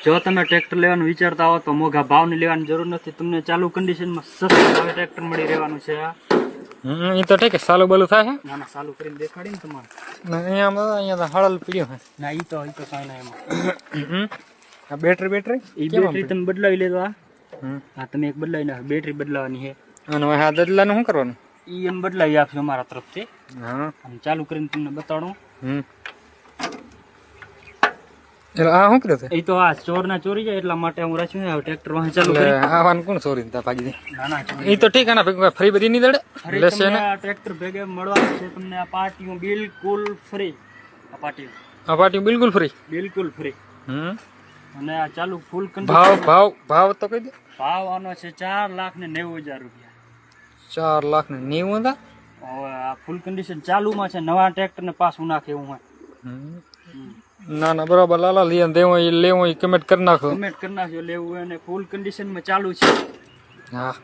જો તમે ટ્રેક્ટર લેવાનું વિચારતા હો તો મોંઘા ભાવની લેવાની જરૂર નથી, તમને ચાલુ કન્ડિશનમાં સસ્તા ભાવે ટ્રેક્ટર મળી રહેવાનું છે. એ તો ઠીક સાલું બાલું થાય છે ના ના ચાલુ કરીને દેખાડી ને તમારે. અહીંયા તો હળલ પીડ્યો છે. ના ઈ તો કાંઈ ના એમાં. આ બેટરી એ બેટરી તમે બદલાવી લેજો. હા તમે એક બદલાવી નાખો, બેટરી બદલાવાની છે. અને આ દદલાનું શું કરવાનું? ઈ એમ બદલાવી આપશે અમારા તરફથી. હા અને ચાલુ કરીને તમને બતાડું. આ શું કર્યું છે? એ તો આ ચોરના ચોરી જાય એટલા માટે હું રાખ્યું છે. ટ્રેક્ટર વાહન ચાલુ કરી આવાનું કોણ ચોરી ભાગી દે? ના ના એ તો ઠીક છે ફ્રી બધી નહીં દડે લેશે ને. આ ટ્રેક્ટર ભેગે મળવાનું છે તમને. આ પાર્ટીઓ બિલકુલ ફ્રી. આ પાર્ટી બિલકુલ ફ્રી. બિલકુલ ફ્રી. અને આ ચાલુ ફૂલ ભાવ તો કહી દે. ભાવ આનો છે 4,90,000 રૂપિયા. 4,90,000. હવે આ ફૂલ કન્ડિશન ચાલુમાં છે. નવા ટ્રેક્ટર ને પાછું નાખે એવું હોય. ના ના બરાબર લાલા લઈ દેવો લેવો કમેન્ટ કરી નાખો. કમેન્ટ કરી નાખજો લેવું હોય અને ફૂલ કન્ડિશનમાં ચાલુ છે. હા